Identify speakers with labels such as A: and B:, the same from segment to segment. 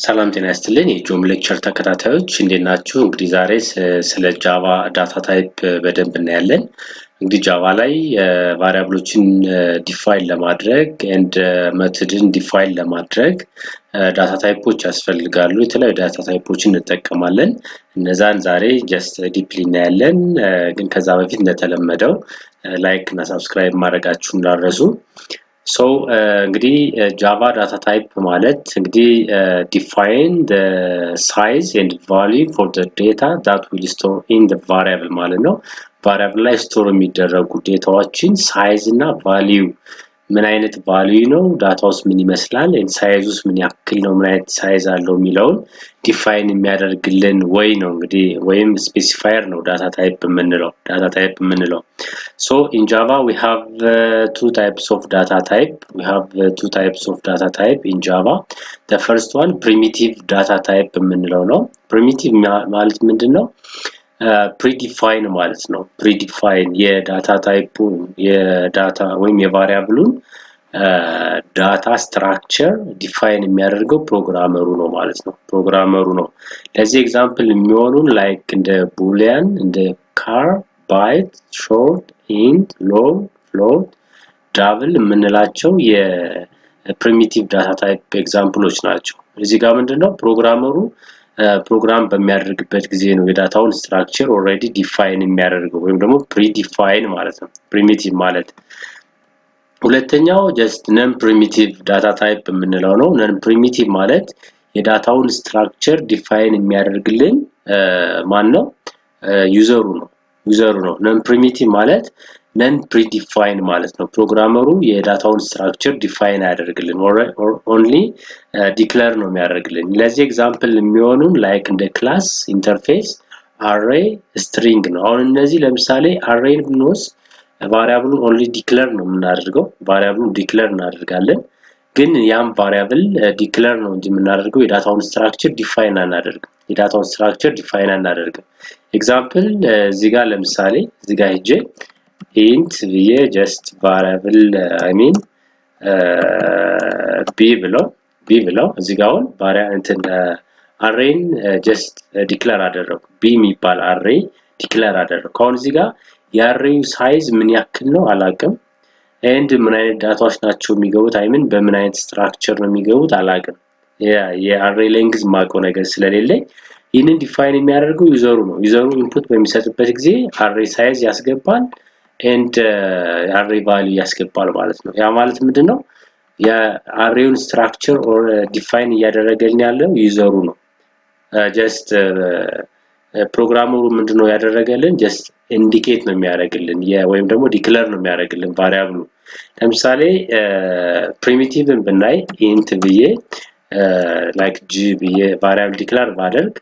A: ሰላም ጤና ይስጥልኝ የጆም ሌክቸር ተከታታዮች እንዴት ናችሁ? እንግዲህ ዛሬ ስለ ጃቫ ዳታ ታይፕ በደንብ እናያለን። እንግዲህ ጃቫ ላይ ቫሪያብሎችን ዲፋይን ለማድረግ ኤንድ ሜተድን ዲፋይን ለማድረግ ዳታ ታይፖች ያስፈልጋሉ። የተለያዩ ዳታ ታይፖችን እንጠቀማለን። እነዛን ዛሬ ጀስት ዲፕሊ እናያለን። ግን ከዛ በፊት እንደተለመደው ላይክ እና ሰብስክራይብ ማድረጋችሁን እንዳትረሱ። So እንግዲህ Java data type ማለት እንግዲህ define the size and value for the data that will store in the variable ማለት ነው። variable ላይ store የሚደረጉ ዳታዎችን size እና value ምን አይነት value ነው ዳታውስ ምን ይመስላል and sizeውስ ምን ያክል ነው ምን አይነት size አለው የሚለውን define የሚያደርግልን ወይ ነው እንግዲህ ወይም specifier ነው data type የምንለው So in Java we have two types of data type. We have two types of data type in Java. The first one primitive data type የምንለው ነው። Primitive ማለት ምንድነው? Predefine ማለት ነው። Predefine የዳታ ታይፑ የዳታ ወይም የቫሪያብሉን ዳታ ስትራክቸር ዲፋይን የሚያደርገው ፕሮግራመሩ ነው ማለት ነው። ፕሮግራመሩ ነው። ለዚህ ኤግዛምፕል የሚሆኑን ላይክ እንደ boolean እንደ char byte short int long float double የምንላቸው የፕሪሚቲቭ ዳታ ታይፕ ኤግዛምፕሎች ናቸው። እዚህ ጋር ምንድነው ፕሮግራመሩ ፕሮግራም በሚያደርግበት ጊዜ ነው የዳታውን ስትራክቸር ኦሬዲ ዲፋይን የሚያደርገው ወይም ደግሞ ፕሪዲፋይን ማለት ነው ፕሪሚቲቭ ማለት ሁለተኛው ጀስት ነን ፕሪሚቲቭ ዳታ ታይፕ የምንለው ነው ነን ፕሪሚቲቭ ማለት የዳታውን ስትራክቸር ዲፋይን የሚያደርግልን ማን ነው ዩዘሩ ነው ነን ፕሪሚቲቭ ማለት ነን ፕሪዲፋይን ማለት ነው ፕሮግራመሩ የዳታውን ስትራክቸር ዲፋይን ያደርግልን ኦንሊ ዲክሌር ነው የሚያደርግልን ለዚህ ኤግዛምፕል የሚሆኑን ላይክ እንደ ክላስ ኢንተርፌስ አሬይ ስትሪንግ ነው አሁን እነዚህ ለምሳሌ አሬይን ብንወስድ variable only declare ነው የምናደርገው variable declare እናደርጋለን ግን ያም variable declare ነው እንጂ የምናደርገው የዳታውን ስትራክቸር ዲፋይን አናደርግም ኤግዛምፕል እዚህ ጋር ለምሳሌ እዚህ ጋር ሄጄ int ብዬ just variable I mean b ብለው እዚህ ጋር አሁን array just declare አደረኩ b የሚባል array declare አደረኩ አሁን እዚህ ጋር የአሬው ሳይዝ ምን ያክል ነው አላቅም ኤንድ ምን አይነት ዳታዎች ናቸው የሚገቡት አይምን በምን አይነት ስትራክቸር ነው የሚገቡት አላቅም የአሬይ ሌንግዝ ማቆ ነገር ስለሌለኝ ይሄንን ዲፋይን የሚያደርገው ዩዘሩ ነው ዩዘሩ ኢንፑት በሚሰጥበት ጊዜ አሬይ ሳይዝ ያስገባል ኤንድ አሬይ ቫልዩ ያስገባል ማለት ነው ያ ማለት ምንድነው የአሬውን ስትራክቸር ኦር ዲፋይን እያደረገልን ያለው ዩዘሩ ነው ጀስት ፕሮግራመሩ ምንድነው ያደረገልን just indicate ነው የሚያደርግልን ወይም ደግሞ declare ነው የሚያደርግልን ቫሪያብሉ ለምሳሌ ፕሪሚቲቭን ብናይ int ብዬ like g ብዬ ቫሪያብል declare ባደርግ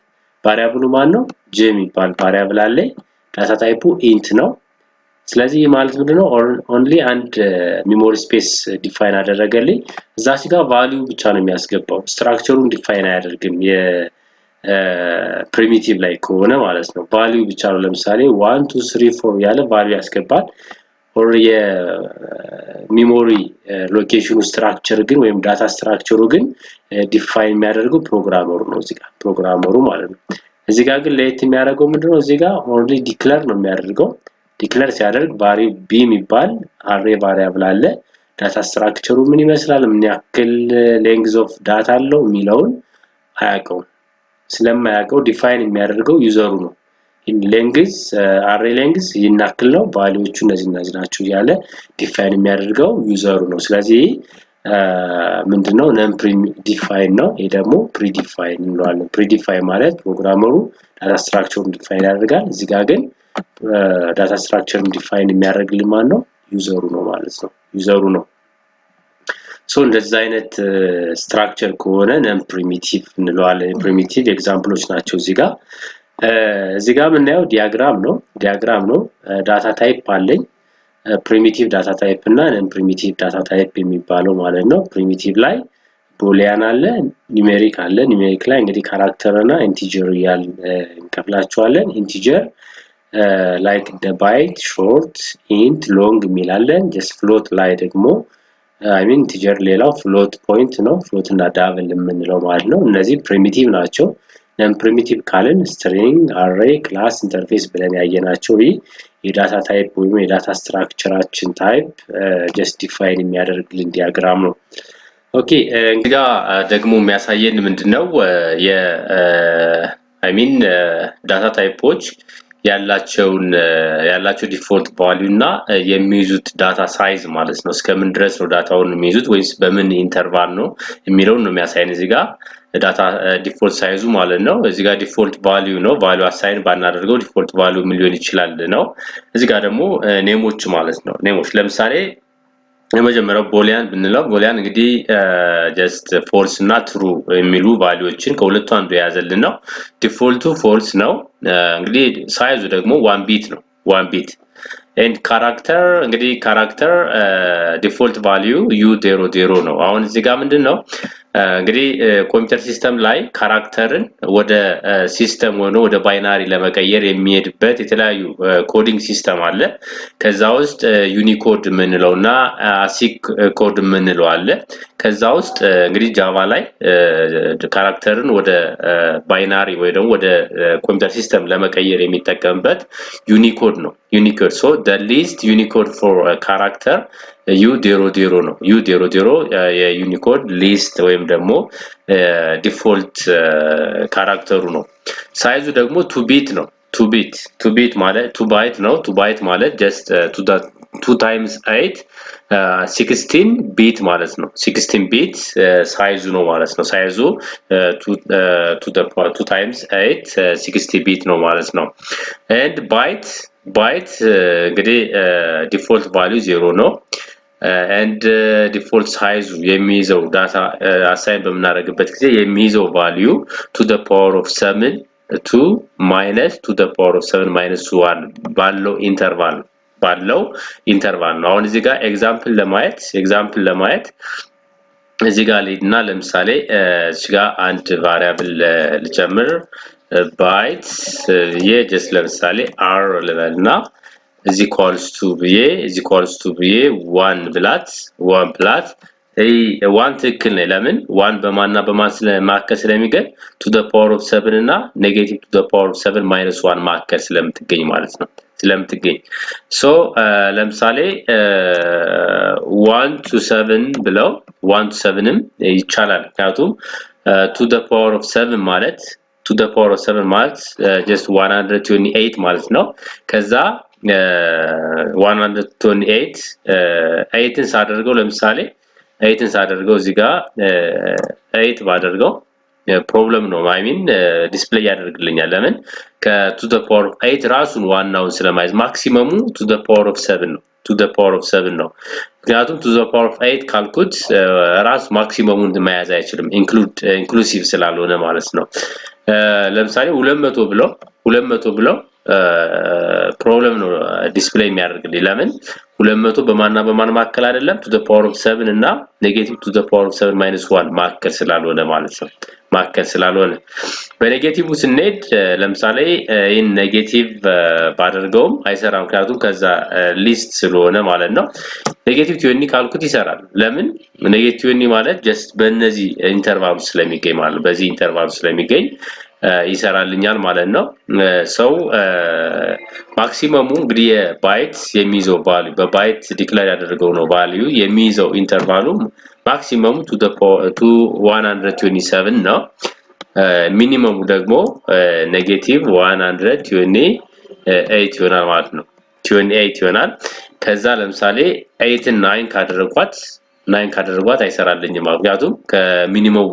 A: ቫሪያብሉ ማን ነው g የሚባል ቫሪያብል አለ ዳታ ታይፑ int ነው ስለዚህ ማለት ምንድነው only አንድ memory space define አደረገልኝ እዛ ሲጋ value ብቻ ነው የሚያስገባው ስትራክቸሩን ዲፋይን አያደርግም primitive ላይ ከሆነ ማለት ነው value ብቻ ነው ለምሳሌ 1 2 3 4 ያለ value ያስገባል or የሜሞሪ ሎኬሽኑ ስትራክቸር ግን ወይም ዳታ ስትራክቸሩ ግን ዲፋይን የሚያደርገው ፕሮግራመሩ ነው እዚህ ጋር ፕሮግራመሩ ማለት ነው እዚህ ጋር ግን ለየት የሚያደርገው ምንድነው እዚህ ጋር only declare ነው የሚያደርገው declare ሲያደርግ value b የሚባል array variable አለ ዳታ ስትራክቸሩ ምን ይመስላል ምን ያክል length of data አለው የሚለውን አያውቀውም ስለማያውቀው ዲፋይን የሚያደርገው ዩዘሩ ነው ሌንግዝ array length ይናክል ነው ቫልዩዎቹ እነዚህ ናቸው ያለ ዲፋይን የሚያደርገው ዩዘሩ ነው ስለዚህ ምንድነው ነን ዲፋይን ነው ይሄ ደግሞ ፕሪዲፋይን እንለዋለን ፕሪዲፋይን ማለት ፕሮግራመሩ ዳታ ስትራክቸሩን ዲፋይን ያደርጋል እዚህ ጋር ግን ዳታ ስትራክቸሩን ዲፋይን የሚያደርግልን ማን ነው ዩዘሩ ነው ማለት ነው ዩዘሩ ነው So እንደዚህ አይነት ስትራክቸር ከሆነ ነን ፕሪሚቲቭ እንለዋለን ፕሪሚቲቭ ኤግዛምፕሎች ናቸው እዚህ ጋር ምናየው ዲያግራም ነው ዳታ ታይፕ አለኝ ፕሪሚቲቭ ዳታ ታይፕ እና ነን ፕሪሚቲቭ ዳታ ታይፕ የሚባለው ማለት ነው ፕሪሚቲቭ ላይ boolean አለ ኒሜሪክ አለ ኒሜሪክ ላይ እንግዲህ ካራክተር እና ኢንቲጀር ያል እንከፍላቸዋለን ኢንቲጀር like the byte short int long የሚላለን just float ላይ ደግሞ I mean integer ሌላው float point ነው float እና double የምንለው ማለት ነው እነዚህ primitive ናቸው non primitive ካልን string array class interface ብለን ያየናቸው የዳታ ታይፕ ወይም የዳታ ስትራክቸራችን ታይፕ just define የሚያደርግልን ዲያግራም ነው ኦኬ እንግዲህ ደግሞ የሚያሳየን ምንድነው I mean ዳታ ታይፖች ያላቸው ዲፎልት ቫልዩ እና የሚይዙት ዳታ ሳይዝ ማለት ነው እስከምን ድረስ ነው ዳታውን የሚይዙት ወይስ በምን ኢንተርቫል ነው የሚለው ነው የሚያሳየን እዚህ ጋር ዳታ ዲፎልት ሳይዙ ማለት ነው እዚህ ጋር ዲፎልት ቫልዩ ነው ቫልዩ አሳይን ባናደርገው ዲፎልት ቫልዩ ምን ሊሆን ይችላል ነው እዚህ ጋር ደግሞ ኔሞች ማለት ነው ኔሞች ለምሳሌ የመጀመሪያው ቦሊያን ብንለው ቦሊያን እንግዲህ just false እና true የሚሉ ቫልዩዎችን ከሁለቱ አንዱ ያዘልን ነው ዲፎልቱ false ነው እንግዲህ ሳይዙ ደግሞ 1 ቢት ነው 1 ቢት and character እንግዲህ character default value u00 ነው አሁን እዚህ ጋር ምንድነው እንግዲህ ኮምፒውተር ሲስተም ላይ ካራክተርን ወደ ሲስተም ሆኖ ወደ ባይናሪ ለመቀየር የሚሄድበት የተለያዩ ኮዲንግ ሲስተም አለ ከዛ ውስጥ ዩኒኮድ ምንለውና አሲክ ኮድ ምንለው አለ ከዛ ውስጥ እንግዲህ ጃቫ ላይ ካራክተርን ወደ ባይናሪ ወይ ደግሞ ወደ ኮምፒውተር ሲስተም ለመቀየር የሚጠቀምበት ዩኒኮድ ነው ዩኒኮድ so the least unicode for a character u00 ነው u00 የዩኒኮድ ሊስት ወይም ደግሞ ዲፎልት ካራክተሩ ነው ሳይዙ ደግሞ 2 ቢት ነው 2 ቢት ማለት 2 ባይት ነው 2 ባይት ማለት just 2 times 8 16 ቢት ማለት ነው 16 ቢት ሳይዙ ነው ማለት ነው ሳይዙ 2 times 8 60 ቢት ነው ማለት ነው and byte እንግዲህ ዲፎልት ቫልዩ 0 ነው and default size የሚይዘው ዳታ አሳይን በመናረግበት ጊዜ የሚይዘው value to the power of 7 to minus to the power of 7 minus 1 ባለው ኢንተርቫል ነው አሁን እዚህ ጋር ኤግዛምፕል ለማየት እዚህ ጋር ለይና ለምሳሌ እዚህ ጋር አንድ ቫሪያብል ልጨምር bytes just ለምሳሌ r ልበልና is equals to be 1 ብላት 1 ብላት 1 ትክክል ነው ለምን 1 በማና ማከል ስለሚገኝ to the power of 7 እና negative to the power of 7 minus 1 ማከል ስለምትገኝ ማለት ነው ስለምትገኝ so ለምሳሌ 1 to 7 ብለው 1 to 7ም ይቻላል ምክንያቱም to the power of 7 ማለት to the power of 7 ማለት just 128 ማለት ነው ከዛ 128 8ን ሳደርገው ለምሳሌ 8ን ሳደርገው እዚህ ጋር 8 ባደርገው ፕሮብለም ነው I mean ዲስፕሌይ ያደርግልኛል ለምን to the power of 8 ራሱን ዋናውን ስለማይዝ ማክሲመሙ to the power of 7 ነው to the power of 7 ነው ምክንያቱም to the power of 8 ካልኩት ራስ ማክሲመሙን መያዝ አይችልም ኢንክሉሲቭ ስላልሆነ ማለት ነው ለምሳሌ 200 ብለው ፕሮብለም ነው ዲስፕሌይ የሚያደርግልኝ ለምን 200 በማና በማን ማከል አይደለም to the power of 7 እና negative to the power of 7 minus 1 ማከል ስላልሆነ ማለት ነው ማከል ስላልሆነ በኔጌቲቭ ስንሄድ ለምሳሌ ይሄን ኔጌቲቭ ባደርገውም አይሰራም ምክንያቱም ከዛ ሊስት ስለሆነ ማለት ነው ኔጌቲቭ 20 ካልኩት ይሰራል ለምን ኔጌቲቭ 20 ማለት just በእነዚህ ኢንተርቫል ስለሚገኝ ማለት በዚህ ኢንተርቫል ስለሚገኝ ይሰራልኛል ማለት ነው ሰው ማክሲመሙ እንግዲህ ባይት የሚይዘው ቫልዩ በባይት ዲክሌር ያደረገው ነው ቫልዩ የሚይዘው ኢንተርቫሉ ማክሲመሙ to 127 ነው ሚኒመሙ ደግሞ ኔጌቲቭ 128 ይሆናል ማለት ነው 28 ይሆናል ከዛ ለምሳሌ 8 እና 9 ካደረጓት አይሰራልኝም ምክንያቱም ከሚኒመሙ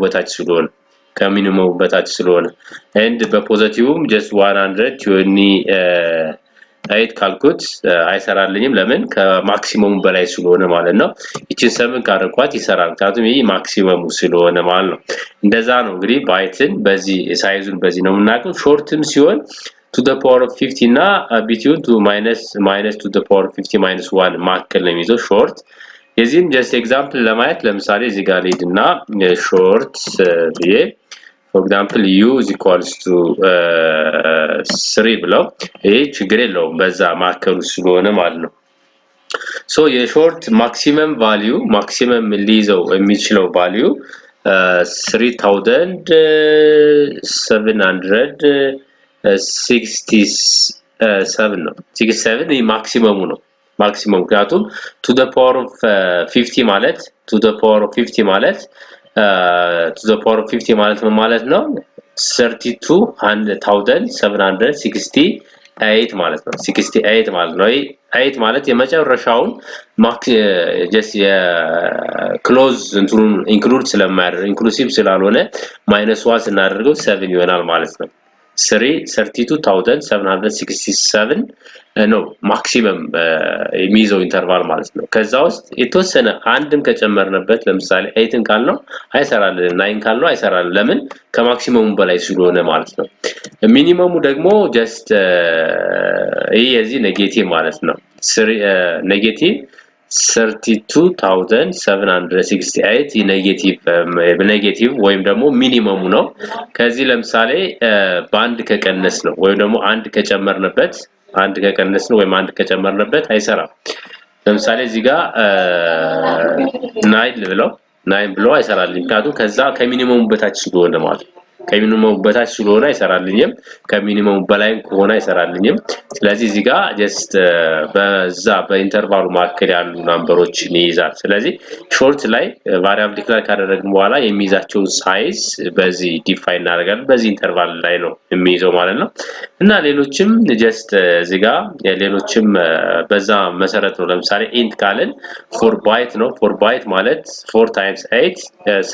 A: በታች ስለሆነ and በፖዚቲቭም just 128 ካልኩት አይሰራልኝም ለምን ከማክሲመሙ በላይ ስለሆነ ማለት ነው እቺን 7 ካደረኳት ይሰራል ምክንያቱም ይሄ ማክሲመሙ ስለሆነ ማለት ነው እንደዛ ነው እንግዲህ ባይትን በዚህ ሳይዙን በዚህ ነው የምናውቀው ሾርትም ሲሆን to the power of 50 እና between to minus to the power of 50 minus 1 ማከል ነው የሚይዘው ሾርት የዚህም just example ለማየት ለምሳሌ እዚህ ጋር ሊድና ሾርት ብዬ for example u is equals to 3 ብለው ይሄ ችግር የለውም በዛ ማከሉ ስለሆነ ማለት ነው so your short maximum value maximum ሊይዘው የሚችለው value 3767 ነው 67 maximum ነው maximum ምክንያቱም to the power of 50 ማለት to the power of 50 ማለት to the power of 50 ማለት ምን ማለት ነው 32768 ማለት ነው 68 ማለት ነው 8 ማለት የመጨረሻውን just close እንትኑን include ስለማያደርግ inclusive ስላልሆነ -1 ስናደርገው 7 ይሆናል ማለት ነው 32767 ነው ማክሲመም የሚይዘው ኢንተርቫል ማለት ነው ከዛ ውስጥ የተወሰነ አንድም ከጨመርንበት ለምሳሌ 8ን ካልነው አይሰራልን 9 ካልነው አይሰራልን ለምን ከማክሲመሙ በላይ ስለሆነ ማለት ነው ሚኒመሙ ደግሞ just የዚህ ኔጌቲቭ ማለት ነው ኔጌቲቭ 32768 ኔጌቲቭ ወይም ደግሞ ሚኒመሙ ነው ከዚህ ለምሳሌ ባንድ ከቀነስ ነው ወይም ደግሞ አንድ ከጨመርንበት አንድ ከቀነስ ነው ወይም አንድ ከጨመርንበት አይሰራም ለምሳሌ እዚህ ጋር 9 ብለው አይሰራልኝ ምክንያቱም ከዛ ከሚኒመሙ በታች ስለሆነ ማለት ከሚኒመሙ በታች ስለሆነ አይሰራልኝም ከሚኒመሙ በላይ ከሆነ አይሰራልኝም ስለዚህ እዚህ ጋር just በዛ በኢንተርቫሉ ማከለ ያሉ ነምበሮችን ይይዛል ስለዚህ ሾርት ላይ ቫሪያብል ዲክሌር ካደረግን በኋላ የሚይዛቸው ሳይዝ በዚህ ዲፋይን እናደርጋለን በዚህ ኢንተርቫል ላይ ነው የሚይዘው ማለት ነው እና ሌሎችም just እዚህ ጋር ሌሎችም በዛ መሰረት ነው ለምሳሌ int ካለን 4 byte ነው 4 byte ማለት 4 times 8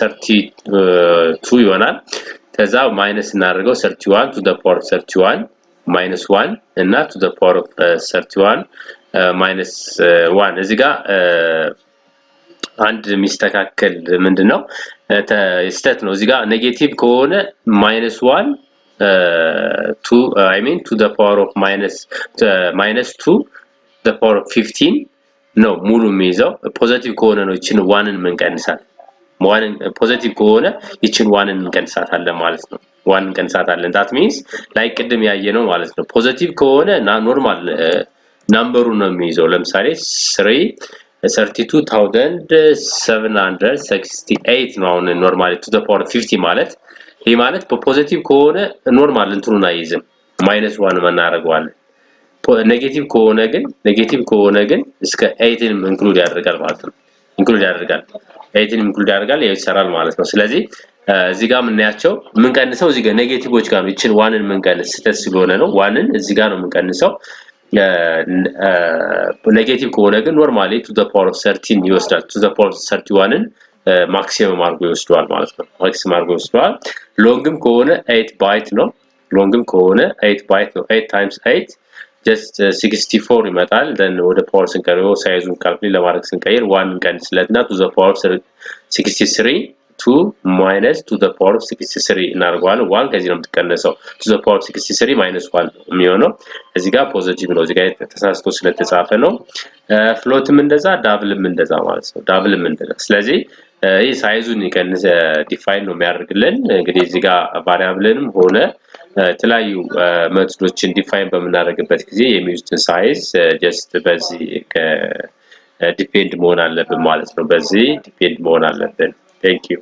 A: 32 ይሆናል ከዛ ማይነስ እናደርገው 31 to the power of 31 minus 1 እና to the power of 31 minus 1 እዚህ ጋር አንድ ሚስተካከል ምንድነው ስቴት ነው እዚህ ጋር ኔጌቲቭ ከሆነ -1 to I mean to the power of -2 the power of 15 ነው ሙሉ የሚይዘው ፖዚቲቭ ከሆነ ነው እቺን 1ን መንቀንሳል 1 ፖዚቲቭ ከሆነ እቺን 1ን እንቀንሳታለን ማለት ነው 1 እንቀንሳታለን that means ላይ ቅድም ያየነው ማለት ነው ፖዚቲቭ ከሆነ ኖርማል ነምበሩ ነው የሚይዘው ለምሳሌ 32768 ነው አሁን ኖርማሊ to the power 50 ማለት ይሄ ማለት ፖዚቲቭ ከሆነ ኖርማል እንትኑን አይይዝም -1 እናደርገዋለን ኔጌቲቭ ከሆነ ግን እስከ 8ን ኢንክሉድ ያደርጋል ማለት ነው ኢንክሉድ ያደርጋል 8ን ኢንክሉድ ያደርጋል ይሰራል ማለት ነው ስለዚህ እዚህ ጋር ምንያቸው ምንቀንሰው እዚህ ጋር ኔጌቲቮች ጋር እቺን 1ን ምንቀንስ ስህተት ስለሆነ ነው 1ን እዚህ ጋር ነው ምንቀንሰው ኔጌቲቭ ከሆነ ግን ኖርማሊ to the power of 13 ይወስዳል to the power of 31ን ማክሲመም አድርጎ ይወስዳል ማለት ነው ማክሲመም አድርጎ ይወስዳል ሎንግም ከሆነ 8 ባይት ነው ሎንግም ከሆነ 8 ባይት ነው 8 times 8 just 64 ይመጣል then ወደ ፓወር ስንቀይረው ሳይዙን ካልኩሌት ለማድረግ ስንቀይር 1 እንቀንስለትና to the power of 63 2 minus to the power of 63 እናደርጋለን 1 ከዚህ ነው የምትቀነሰው to the power of 63 minus 1 የሚሆነው እዚህ ጋር ፖዚቲቭ ነው እዚህ ጋር ተሳስቶ ስለተጻፈ ነው ፍሎትም እንደዛ ዳብልም እንደዛ ማለት ነው ዳብልም እንደዛ ስለዚህ ይሄ ሳይዙን ይቀንስ ዲፋይን ነው የሚያደርግልን እንግዲህ እዚህ ጋር ቫሪያብልንም ሆነ ተለያዩ ሜቶዶችን ዲፋይን በመናደርግበት ጊዜ የሚዩዝትን ሳይዝ just በዚህ ዲፔንድ መሆን አለብን ማለት ነው በዚህ ዲፔንድ መሆን አለብን thank you